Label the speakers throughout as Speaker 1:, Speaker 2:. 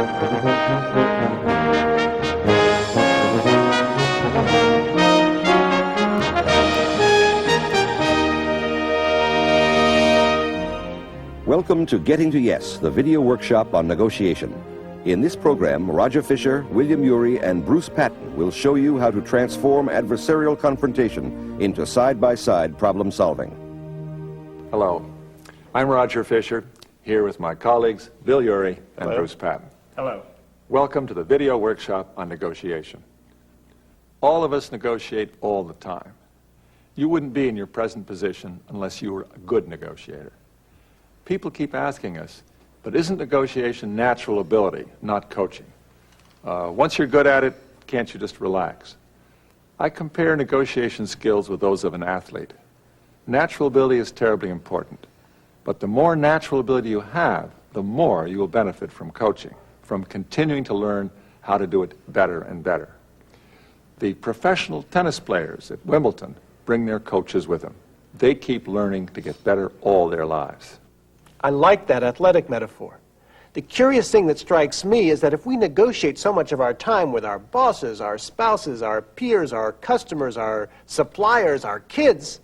Speaker 1: Welcome to Getting to Yes, the video workshop on negotiation. In this program, Roger Fisher, William Ury, and Bruce Patton will show you how to transform adversarial confrontation into side-by-side problem solving.
Speaker 2: Hello, I'm Roger Fisher, here with my colleagues Bill Ury and
Speaker 3: Hello.
Speaker 2: Bruce Patton.
Speaker 3: Hello.
Speaker 2: Welcome to the video workshop on negotiation. All of us negotiate all the time. You wouldn't be in your present position unless you were a good negotiator. People keep asking us, but isn't negotiation natural ability, not coaching? Once you're good at it, can't you just relax? I compare negotiation skills with those of an athlete. Natural ability is terribly important, but the more natural ability you have, the more you will benefit from coaching, from continuing to learn how to do it better and better. The professional tennis players at Wimbledon bring their coaches with them. They keep learning to get better all their lives.
Speaker 3: I like that athletic metaphor. The curious thing that strikes me is that if we negotiate so much of our time with our bosses, our spouses, our peers, our customers, our suppliers, our kids,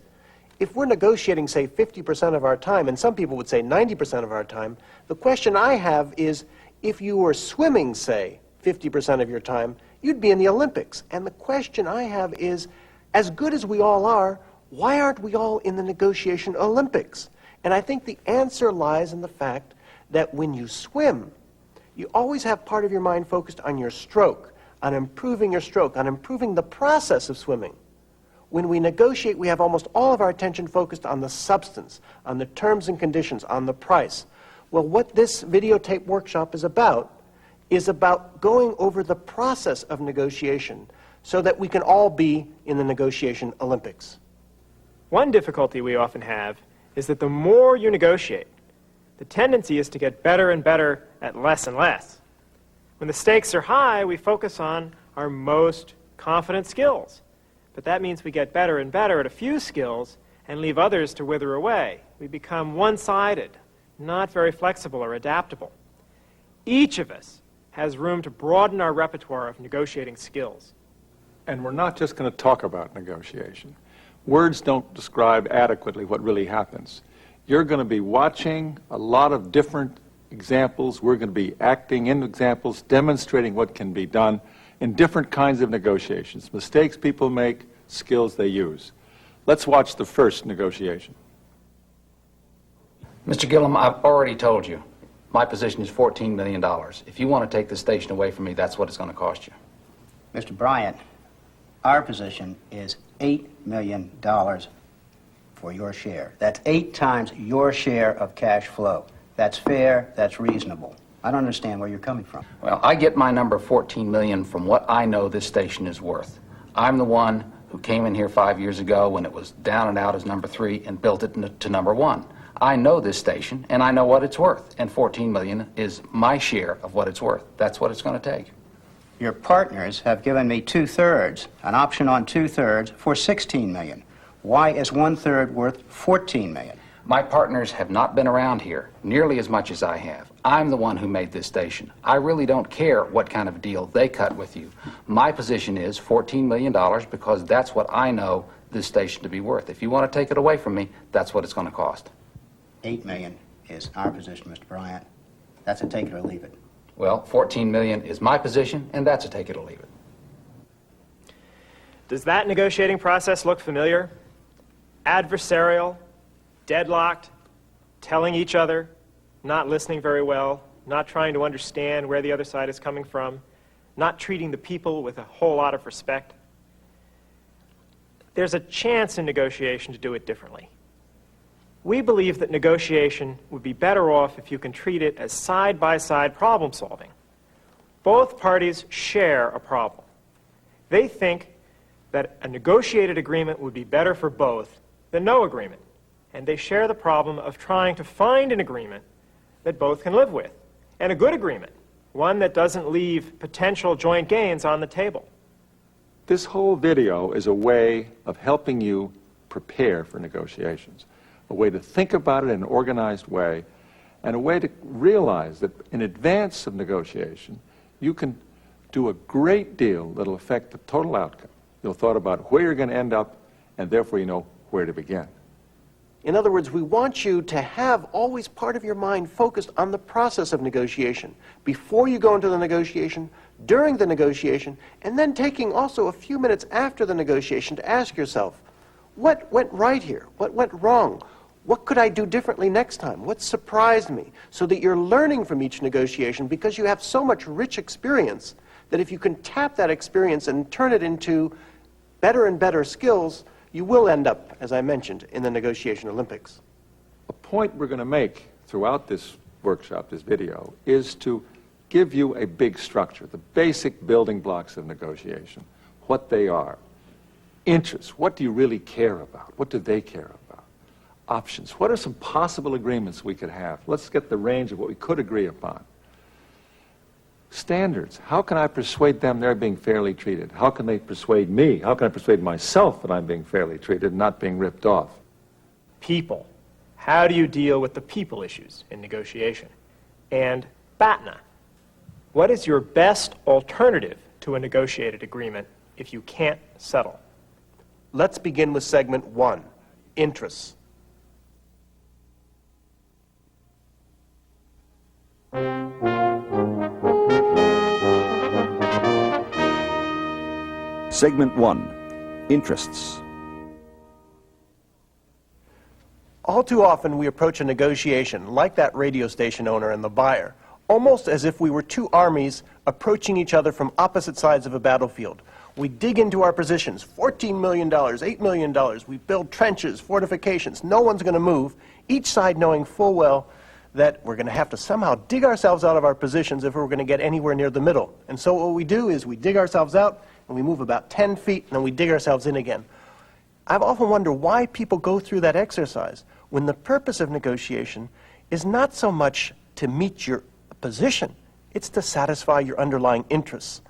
Speaker 3: if we're negotiating, say, 50% of our time, and some people would say 90% of our time, the question I have is, if you were swimming, say, 50% of your time, you'd be in the Olympics. And the question I have is, as good as we all are, why aren't we all in the negotiation Olympics? And I think the answer lies in the fact that when you swim, you always have part of your mind focused on your stroke, on improving your stroke, on improving the process of swimming. When we negotiate, we have almost all of our attention focused on the substance, on the terms and conditions, on the price. Well, what this videotape workshop is about going over the process of negotiation so that we can all be in the negotiation Olympics.
Speaker 4: One difficulty we often have is that the more you negotiate, the tendency is to get better and better at less and less. When the stakes are high, we focus on our most confident skills. But that means we get better and better at a few skills and leave others to wither away. We become one-sided, not very flexible or adaptable. Each of us has room to broaden our repertoire of negotiating skills.
Speaker 2: And we're not just going to talk about negotiation. Words don't describe adequately what really happens. You're going to be watching a lot of different examples. We're going to be acting in examples, demonstrating what can be done in different kinds of negotiations. Mistakes people make, skills they use. Let's watch the first negotiation.
Speaker 5: Mr. Gillum, I've already told you, my position is $14 million. If you want to take the station away from me, that's what it's going to cost you.
Speaker 6: Mr. Bryant, our position is $8 million for your share. That's 8 times your share of cash flow. That's fair, that's reasonable. I don't understand where you're coming from.
Speaker 5: Well, I get my number $14 million from what I know this station is worth. I'm the one who came in here 5 years ago when it was down and out as number 3 and built it to number 1. I know this station and I know what it's worth, and $14 million is my share of what it's worth. That's what it's going to take.
Speaker 6: Your partners have given me 2/3, an option on 2/3 for $16 million. Why is 1/3 worth $14 million?
Speaker 5: My partners have not been around here nearly as much as I have. I'm the one who made this station. I really don't care what kind of deal they cut with you. My position is $14 million because that's what I know this station to be worth. If you want to take it away from me, that's what it's going to cost.
Speaker 6: $8 million is our position, Mr. Bryant. That's a take it or leave it.
Speaker 5: Well, $14 million is my position, and that's a take it or leave it.
Speaker 4: Does that negotiating process look familiar? Adversarial, deadlocked, telling each other, not listening very well, not trying to understand where the other side is coming from, not treating the people with a whole lot of respect. There's a chance in negotiation to do it differently. We believe that negotiation would be better off if you can treat it as side-by-side problem solving. Both parties share a problem. They think that a negotiated agreement would be better for both than no agreement. And they share the problem of trying to find an agreement that both can live with, and a good agreement, one that doesn't leave potential joint gains on the table.
Speaker 2: This whole video is a way of helping you prepare for negotiations, a way to think about it in an organized way and a way to realize that in advance of negotiation, you can do a great deal that'll affect the total outcome. You'll thought about where you're going to end up, and therefore you know where to begin.
Speaker 3: In other words, we want you to have always part of your mind focused on the process of negotiation, before you go into the negotiation, during the negotiation, and then taking also a few minutes after the negotiation to ask yourself, what went right here? What went wrong? What could I do differently next time? What surprised me? So that you're learning from each negotiation, because you have so much rich experience that if you can tap that experience and turn it into better and better skills, you will end up, as I mentioned, in the negotiation Olympics.
Speaker 2: A point we're going to make throughout this workshop, this video, is to give you a big structure, the basic building blocks of negotiation, what they are. Interests, what do you really care about? What do they care about? Options, what are some possible agreements we could have? Let's get the range of what we could agree upon. Standards, how can I persuade them they're being fairly treated? How can they persuade me? How can I persuade myself that I'm being fairly treated and not being ripped off?
Speaker 4: People. How do you deal with the people issues in negotiation? And BATNA. What is your best alternative to a negotiated agreement if you can't settle?
Speaker 3: Let's begin with segment 1, interests.
Speaker 1: Segment 1, interests.
Speaker 3: All too often we approach a negotiation like that radio station owner and the buyer, almost as if we were two armies approaching each other from opposite sides of a battlefield. We dig into our positions, $14 million, $8 million, we build trenches, fortifications, no one's going to move, each side knowing full well that we're going to have to somehow dig ourselves out of our positions if we're going to get anywhere near the middle. And so what we do is we dig ourselves out, and we move about 10 feet, and then we dig ourselves in again. I've often wondered why people go through that exercise when the purpose of negotiation is not so much to meet your position, it's to satisfy your underlying interests.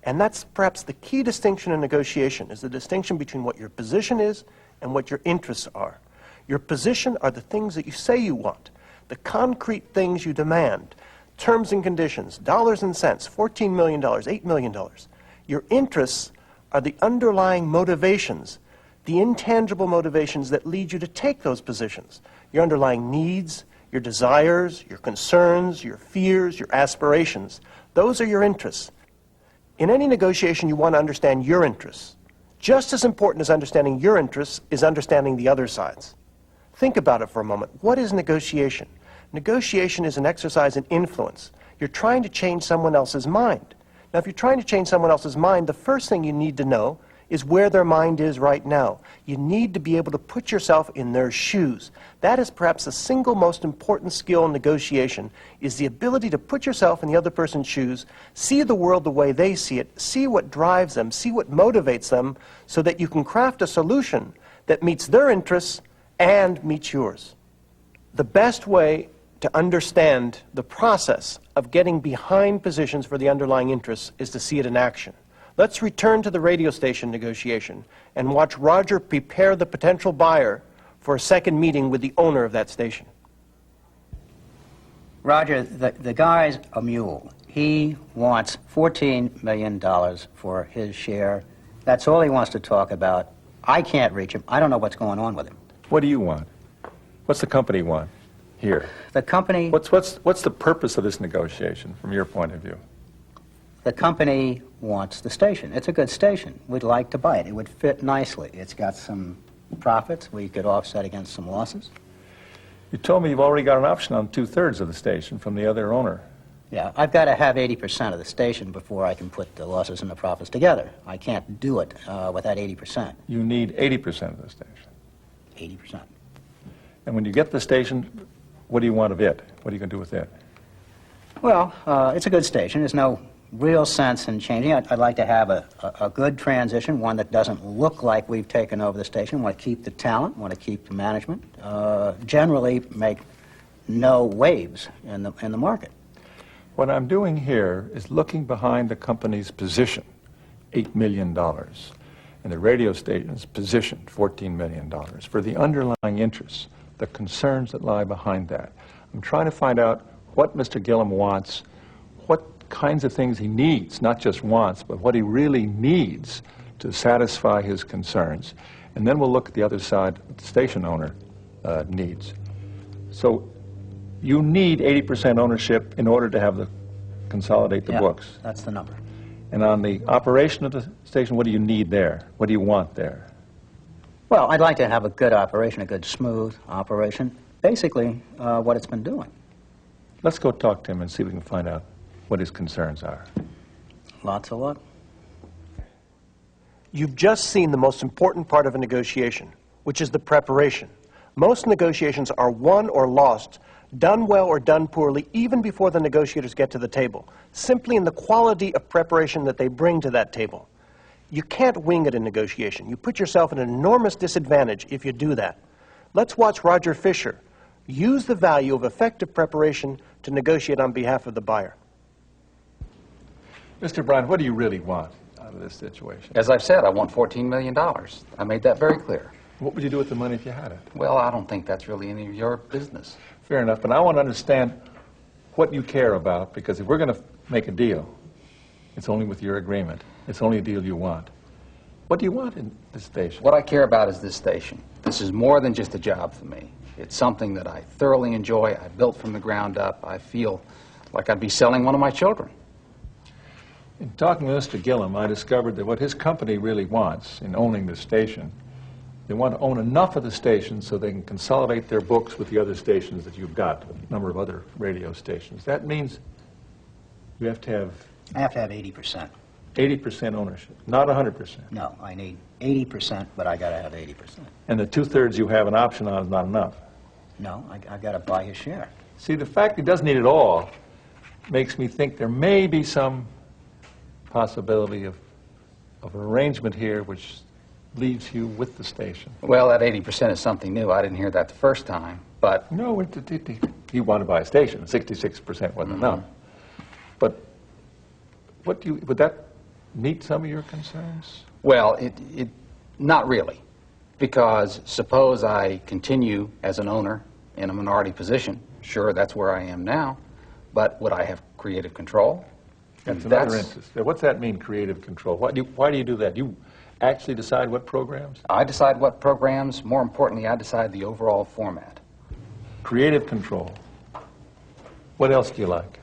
Speaker 3: And that's perhaps the key distinction in negotiation, is the distinction between what your position is and what your interests are. Your position are the things that you say you want, the concrete things you demand, terms and conditions, dollars and cents, $14 million, $8 million. Your interests are the underlying motivations, the intangible motivations that lead you to take those positions. Your underlying needs, your desires, your concerns, your fears, your aspirations. Those are your interests. In any negotiation, you want to understand your interests. Just as important as understanding your interests is understanding the other side's. Think about it for a moment. What is negotiation? Negotiation is an exercise in influence. You're trying to change someone else's mind. Now, if you're trying to change someone else's mind, the first thing you need to know is where their mind is right now. You need to be able to put yourself in their shoes. That is perhaps the single most important skill in negotiation, is the ability to put yourself in the other person's shoes, see the world the way they see it, see what drives them, see what motivates them, so that you can craft a solution that meets their interests and meets yours. The best way to understand the process of getting behind positions for the underlying interests is to see it in action. Let's return to the radio station negotiation and watch Roger prepare the potential buyer for a second meeting with the owner of that station.
Speaker 6: Roger, the guy's a mule. He wants $14 million for his share. That's all he wants to talk about. I can't reach him. I don't know what's going on with him.
Speaker 2: What do you want? What's the company want here?
Speaker 6: The company...
Speaker 2: What's the purpose of this negotiation from your point of view?
Speaker 6: The company wants the station. It's a good station. We'd like to buy it. It would fit nicely. It's got some profits we could offset against some losses.
Speaker 2: You told me you've already got an option on 2/3 of the station from the other owner.
Speaker 6: Yeah, I've got to have 80% of the station before I can put the losses and the profits together. I can't do it without 80%.
Speaker 2: You need 80% of the station.
Speaker 6: 80%.
Speaker 2: And when you get the station, what do you want of it? What are you going to do with it?
Speaker 6: Well, it's a good station. There's no real sense in changing it. I'd like to have a good transition, one that doesn't look like we've taken over the station. Want to keep the talent, want to keep the management, generally make no waves in the market.
Speaker 2: What I'm doing here is looking behind the company's position, $8 million, and the radio station's position, $14 million, for the underlying interests, the concerns that lie behind that. I'm trying to find out what Mr. Gillum wants, what kinds of things he needs, not just wants, but what he really needs to satisfy his concerns. And then we'll look at the other side, what the station owner needs. So you need 80% ownership in order to have the consolidate the books.
Speaker 6: That's the number.
Speaker 2: And on the operation of the station, what do you need there? What do you want there?
Speaker 6: Well, I'd like to have a good operation, a good smooth operation. Basically, what it's been doing.
Speaker 2: Let's go talk to him and see if we can find out what his concerns are.
Speaker 6: Lots of luck.
Speaker 3: You've just seen the most important part of a negotiation, which is the preparation. Most negotiations are won or lost, done well or done poorly, even before the negotiators get to the table, simply in the quality of preparation that they bring to that table. You can't wing it in negotiation. You put yourself at an enormous disadvantage if you do that. Let's watch Roger Fisher use the value of effective preparation to negotiate on behalf of the buyer.
Speaker 2: Mr. Bryant, what do you really want out of this situation?
Speaker 5: As I've said, I want $14 million. I made that very clear.
Speaker 2: What would you do with the money if you had it?
Speaker 5: Well, I don't think that's really any of your business.
Speaker 2: Fair enough, but I want to understand what you care about, because if we're going to make a deal, it's only with your agreement. It's only a deal you want. What do you want in this station?
Speaker 5: What I care about is this station. This is more than just a job for me. It's something that I thoroughly enjoy. I built from the ground up. I feel like I'd be selling one of my children.
Speaker 2: In talking to Mr. Gillum, I discovered that what his company really wants in owning the station, they want to own enough of the stations so they can consolidate their books with the other stations that you've got, a number of other radio stations. That means you have to have...
Speaker 6: I have to have 80%.
Speaker 2: 80% ownership, not 100%.
Speaker 6: No, I need 80%, but I got to have 80%.
Speaker 2: And the two-thirds you have an option on is not enough.
Speaker 6: No, I got to buy his share.
Speaker 2: See, the fact he doesn't need it all makes me think there may be some possibility of an arrangement here which leaves you with the station.
Speaker 5: Well, that 80% is something new. I didn't hear that the first time, but...
Speaker 2: No, he wanted to buy a station. 66% wasn't enough. But what do you, would that meet some of your concerns?
Speaker 5: Well, not really, because suppose I continue as an owner in a minority position. Sure, that's where I am now, but would I have creative control?
Speaker 2: That's another interest. What's that mean, creative control? Why do you do that? You actually decide what programs?
Speaker 5: I decide what programs. More importantly, I decide the overall format.
Speaker 2: Creative control. What else do you like?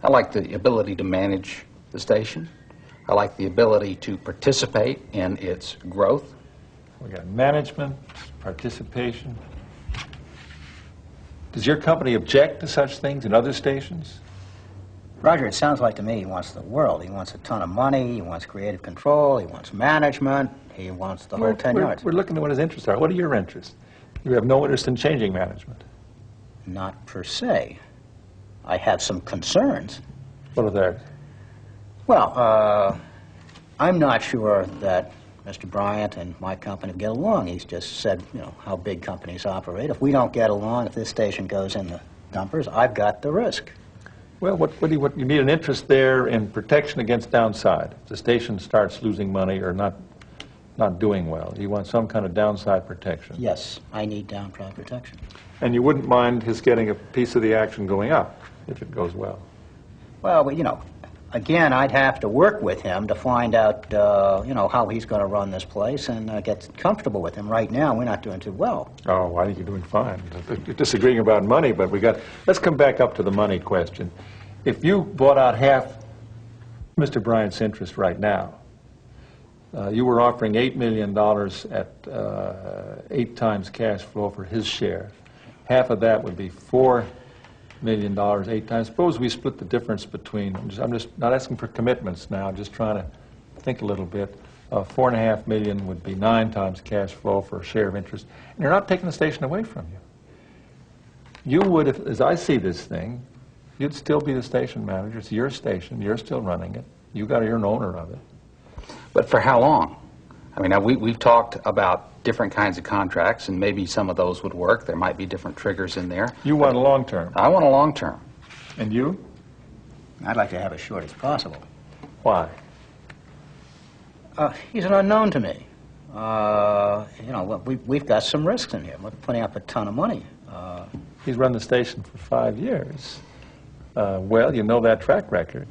Speaker 5: I like the ability to manage the station. I like the ability to participate in its growth.
Speaker 2: We got management, participation. Does your company object to such things in other stations?
Speaker 6: Roger, it sounds like to me he wants the world. He wants a ton of money, he wants creative control, he wants management, he wants the whole 10 yards.
Speaker 2: We're looking at what his interests are. What are your interests? You have no interest in changing management.
Speaker 6: Not per se. I have some concerns.
Speaker 2: What are they?
Speaker 6: Well, I'm not sure that Mr. Bryant and my company get along. He's just said, you know, how big companies operate. If we don't get along, if this station goes in the dumpers, I've got the risk.
Speaker 2: Well, what you need an interest there in protection against downside. If the station starts losing money or not doing well, you want some kind of downside protection.
Speaker 6: Yes, I need downside protection.
Speaker 2: And you wouldn't mind his getting a piece of the action going up if it goes well.
Speaker 6: Well, you know, again, I'd have to work with him to find out, you know, how he's going to run this place and get comfortable with him. Right now, we're not doing too well.
Speaker 2: Oh, I think you're doing fine. You're disagreeing about money, but let's come back up to the money question. If you bought out half Mr. Bryant's interest right now, you were offering $8 million at 8 times cash flow for his share. Half of that would be $4 million 8 times. Suppose we split the difference between, I'm just not asking for commitments now, just trying to think a little bit. $4.5 million would be 9 times cash flow for a share of interest. And you're not taking the station away from you. You would, as I see this thing, you'd still be the station manager. It's your station. You're still running it. You're an owner of it.
Speaker 5: But for how long? I mean, now we've talked about different kinds of contracts, and maybe some of those would work. There might be different triggers in there.
Speaker 2: You want a long term.
Speaker 5: I want a long term.
Speaker 2: And you?
Speaker 6: I'd like to have as short as possible.
Speaker 2: Why?
Speaker 6: He's an unknown to me. You know, we've got some risks in here. We're putting up a ton of money.
Speaker 2: He's run the station for 5 years. Well, you know that track record.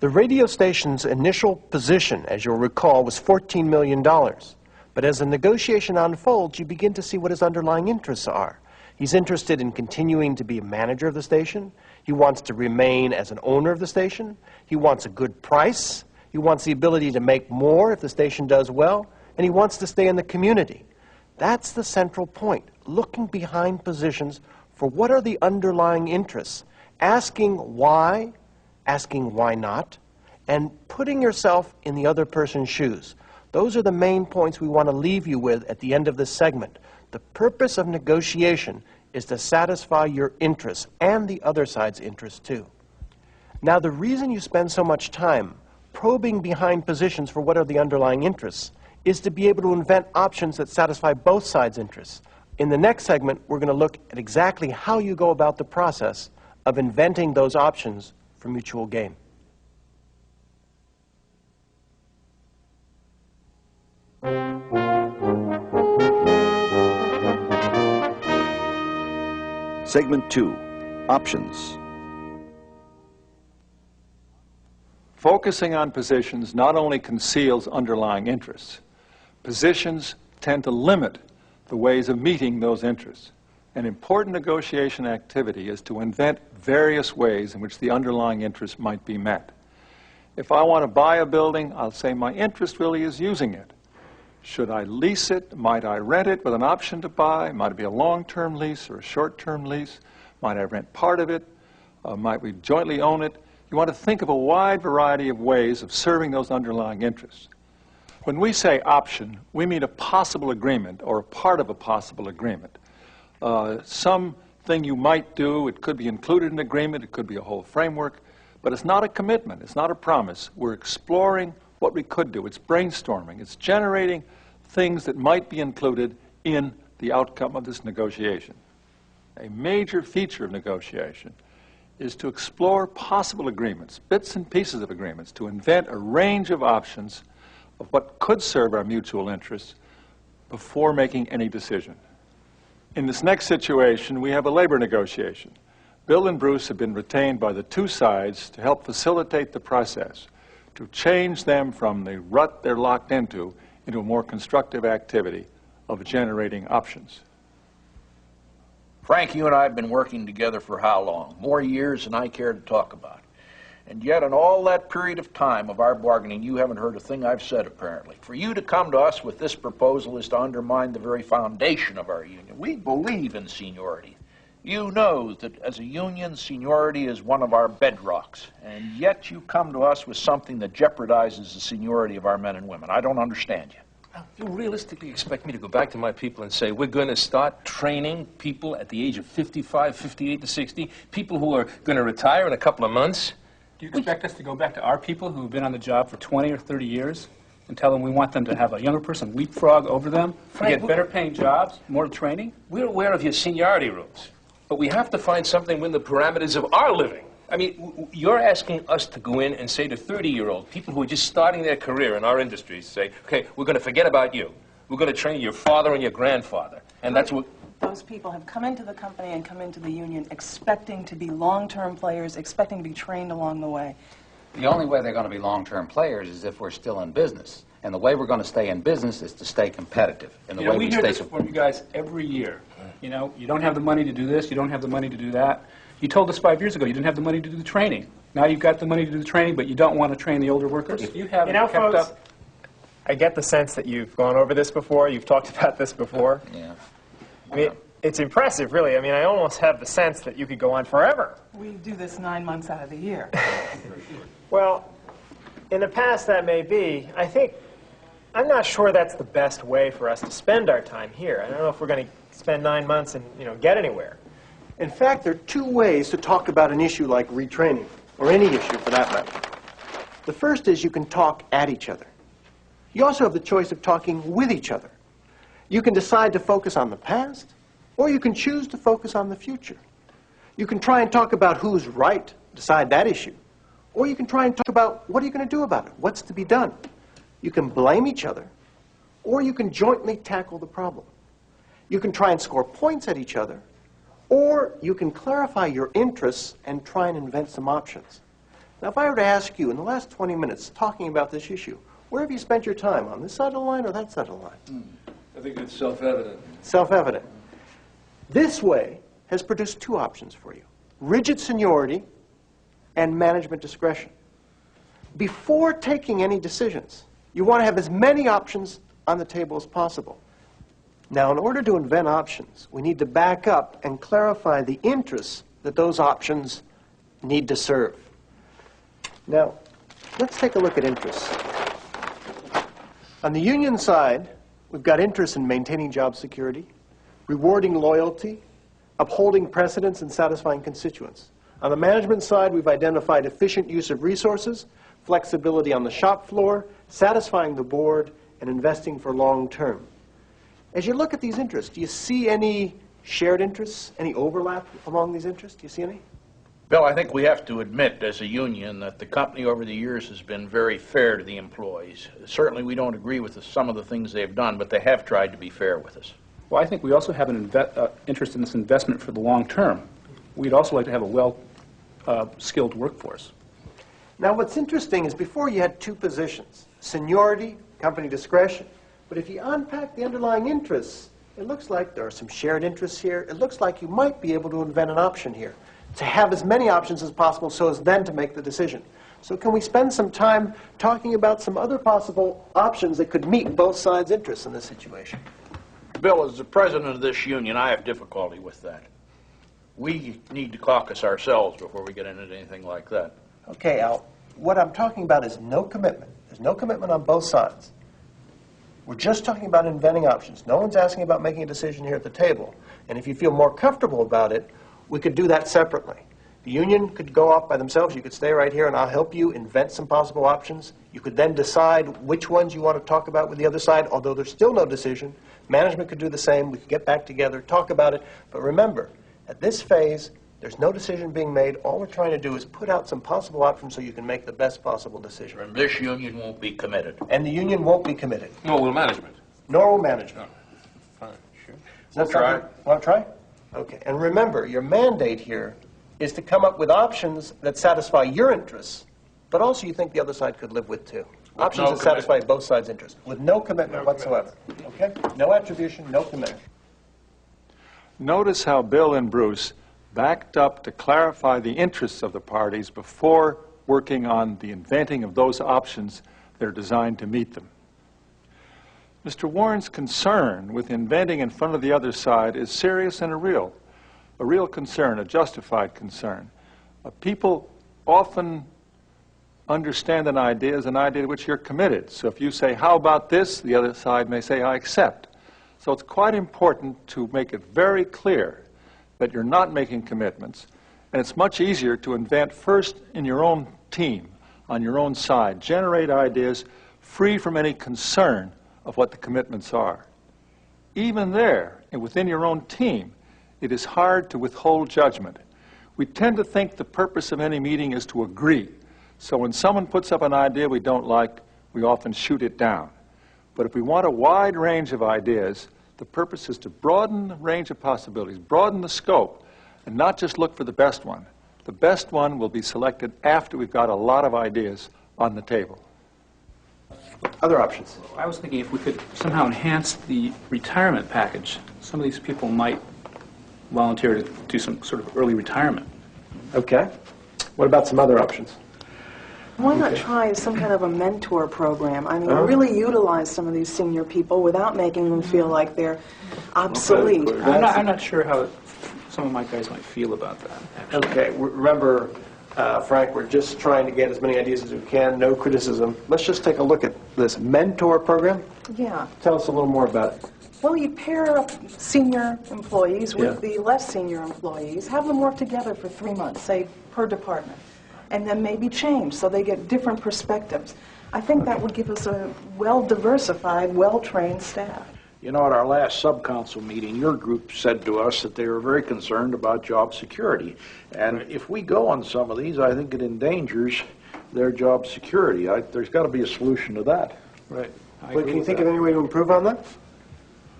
Speaker 3: The radio station's initial position, as you'll recall, was $14 million. But as the negotiation unfolds, you begin to see what his underlying interests are. He's interested in continuing to be a manager of the station. He wants to remain as an owner of the station. He wants a good price. He wants the ability to make more if the station does well. And he wants to stay in the community. That's the central point, looking behind positions for what are the underlying interests, asking why not, and putting yourself in the other person's shoes. Those are the main points we want to leave you with at the end of this segment. The purpose of negotiation is to satisfy your interests and the other side's interests too. Now, the reason you spend so much time probing behind positions for what are the underlying interests is to be able to invent options that satisfy both sides' interests. In the next segment, we're going to look at exactly how you go about the process of inventing those options for mutual gain.
Speaker 1: Segment 2, Options.
Speaker 2: Focusing on positions not only conceals underlying interests. Positions tend to limit the ways of meeting those interests. An important negotiation activity is to invent various ways in which the underlying interests might be met. If I want to buy a building, I'll say my interest really is using it. Should I lease it? Might I rent it with an option to buy? Might it be a long-term lease or a short-term lease? Might I rent part of it? Might we jointly own it? You want to think of a wide variety of ways of serving those underlying interests. When we say option, we mean a possible agreement or a part of a possible agreement. Something you might do, it could be included in an agreement, it could be a whole framework, but it's not a commitment, it's not a promise. We're exploring what we could do. It's brainstorming. It's generating things that might be included in the outcome of this negotiation. A major feature of negotiation is to explore possible agreements, bits and pieces of agreements, to invent a range of options of what could serve our mutual interests before making any decision. In this next situation, we have a labor negotiation. Bill and Bruce have been retained by the two sides to help facilitate the process, to change them from the rut they're locked into a more constructive activity of generating options.
Speaker 7: Frank, you and I have been working together for how long? More years than I care to talk about. And yet in all that period of time of our bargaining, you haven't heard a thing I've said, apparently. For you to come to us with this proposal is to undermine the very foundation of our union. We believe in seniority. You know that as a union, seniority is one of our bedrocks. And yet you come to us with something that jeopardizes the seniority of our men and women. I don't understand you.
Speaker 8: You realistically expect me to go back to my people and say, we're going to start training people at the age of 55, 58 to 60, people who are going to retire in a couple of months?
Speaker 9: Do you expect us to go back to our people who've been on the job for 20 or 30 years and tell them we want them to have a younger person leapfrog over them, to get better paying jobs, more training?
Speaker 8: We're aware of your seniority rules, but we have to find something within the parameters of our living. I mean, you're asking us to go in and say to 30-year-old people who are just starting their career in our industries, say, okay, we're going to forget about you. We're going to train your father and your grandfather. And that's what...
Speaker 10: Those people have come into the company and come into the union expecting to be long-term players, expecting to be trained along the way.
Speaker 5: The only way they're going to be long-term players is if we're still in business. And the way we're going to stay in business is to stay competitive. And the way
Speaker 9: we hear this from you guys every year. You know, you don't have the money to do this, you don't have the money to do that. You told us 5 years ago you didn't have the money to do the training. Now you've got the money to do the training, but you don't want to train the older workers?
Speaker 4: If you haven't kept up... I get the sense that you've gone over this before, you've talked about this before.
Speaker 5: Yeah.
Speaker 4: I mean, it's impressive, really. I mean, I almost have the sense that you could go on forever.
Speaker 10: We do this 9 months out of the year.
Speaker 4: Well, in the past that may be. I'm not sure that's the best way for us to spend our time here. I don't know if we're going to spend 9 months and, get anywhere.
Speaker 3: In fact, there are two ways to talk about an issue like retraining, or any issue for that matter. The first is you can talk at each other. You also have the choice of talking with each other. You can decide to focus on the past, or you can choose to focus on the future. You can try and talk about who's right, decide that issue, or you can try and talk about what are you going to do about it, what's to be done. You can blame each other, or you can jointly tackle the problem. You can try and score points at each other, Or you can clarify your interests and try and invent some options. Now, if I were to ask you in the last 20 minutes talking about this issue, where have you spent your time, on this side of the line or that side of the line?
Speaker 8: I think it's self-evident.
Speaker 3: Self-evident. This way has produced two options for you: rigid seniority and management discretion. Before taking any decisions, you want to have as many options on the table as possible. Now, in order to invent options, we need to back up and clarify the interests that those options need to serve. Now, let's take a look at interests. On the union side, we've got interests in maintaining job security, rewarding loyalty, upholding precedents, and satisfying constituents. On the management side, we've identified efficient use of resources, flexibility on the shop floor, satisfying the board, and investing for long term. As you look at these interests, do you see any shared interests, any overlap among these interests? Do you see any?
Speaker 7: Bill, I think we have to admit as a union that the company over the years has been very fair to the employees. Certainly we don't agree with some of the things they've done, but they have tried to be fair with us.
Speaker 9: Well, I think we also have an interest in this investment for the long term. We'd also like to have a well-skilled workforce.
Speaker 3: Now, what's interesting is before you had two positions: seniority, company discretion. But if you unpack the underlying interests, it looks like there are some shared interests here. It looks like you might be able to invent an option here, to have as many options as possible so as then to make the decision. So can we spend some time talking about some other possible options that could meet both sides' interests in this situation?
Speaker 7: Bill, as the president of this union, I have difficulty with that. We need to caucus ourselves before we get into anything like that.
Speaker 3: Okay, Al, what I'm talking about is no commitment. There's no commitment on both sides. We're just talking about inventing options. No one's asking about making a decision here at the table. And if you feel more comfortable about it, we could do that separately. The union could go off by themselves. You could stay right here, and I'll help you invent some possible options. You could then decide which ones you want to talk about with the other side, although there's still no decision. Management could do the same. We could get back together, talk about it. But remember, at this phase, there's no decision being made. All we're trying to do is put out some possible options so you can make the best possible decision.
Speaker 7: And this union won't be committed.
Speaker 3: And the union won't be committed.
Speaker 8: Nor will management.
Speaker 3: Nor will management.
Speaker 8: Fine, sure.
Speaker 3: Is that something? Want to try? Okay. And remember, your mandate here is to come up with options that satisfy your interests, but also you think the other side could live with too. Options that satisfy both sides' interests, with no commitment whatsoever. Okay? No attribution, no commitment.
Speaker 2: Notice how Bill and Bruce backed up to clarify the interests of the parties before working on the inventing of those options that are designed to meet them. Mr. Warren's concern with inventing in front of the other side is serious and a real concern, a justified concern. People often understand an idea as an idea to which you're committed. So if you say, how about this, the other side may say, I accept. So it's quite important to make it very clear that you're not making commitments, and it's much easier to invent first in your own team, on your own side, generate ideas free from any concern of what the commitments are. Even there, and within your own team, it is hard to withhold judgment. We tend to think the purpose of any meeting is to agree. So when someone puts up an idea we don't like, we often shoot it down. But if we want a wide range of ideas, the purpose is to broaden the range of possibilities, broaden the scope, and not just look for the best one. The best one will be selected after we've got a lot of ideas on the table.
Speaker 3: Other options?
Speaker 9: I was thinking if we could somehow enhance the retirement package, some of these people might volunteer to do some sort of early retirement.
Speaker 3: Okay. What about some other options?
Speaker 10: Why not try some kind of a mentor program? I mean, really utilize some of these senior people without making them feel like they're obsolete.
Speaker 9: I'm not sure how some of my guys might feel about that, actually.
Speaker 3: Okay. Remember, Frank, we're just trying to get as many ideas as we can, no criticism. Let's just take a look at this mentor program.
Speaker 10: Yeah.
Speaker 3: Tell us a little more about it.
Speaker 10: Well, you pair up senior employees with the less senior employees, have them work together for 3 months, say, per department, and then maybe change so they get different perspectives. I think that would give us a well-diversified, well-trained staff.
Speaker 7: You know, at our last sub-council meeting, your group said to us that they were very concerned about job security. And if we go on some of these, I think it endangers their job security. There's got to be a solution to that.
Speaker 3: Right. But can you think of any way to improve on that?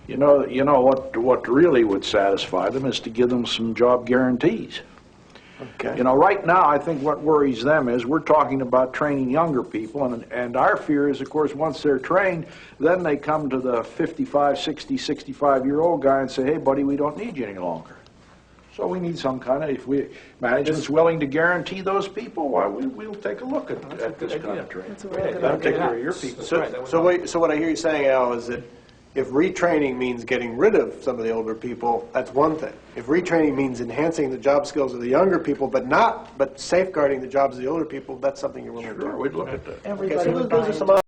Speaker 7: You know what really would satisfy them is to give them some job guarantees.
Speaker 3: Okay.
Speaker 7: You know, right now, I think what worries them is we're talking about training younger people, and our fear is, of course, once they're trained, then they come to the 55, 60, 65-year-old guy and say, hey, buddy, we don't need you any longer. So we need some kind of, if management's willing to guarantee those people, well, we'll take a look at this kind of training.
Speaker 3: That'll take care of your people. So what I hear you saying, Al, is that if retraining means getting rid of some of the older people, that's one thing. If retraining means enhancing the job skills of the younger people, but safeguarding the jobs of the older people, that's something you're willing to do.
Speaker 7: Sure, we'd look at that.
Speaker 10: Everybody
Speaker 3: Okay, so
Speaker 10: would
Speaker 3: those
Speaker 10: buy
Speaker 3: are some
Speaker 10: into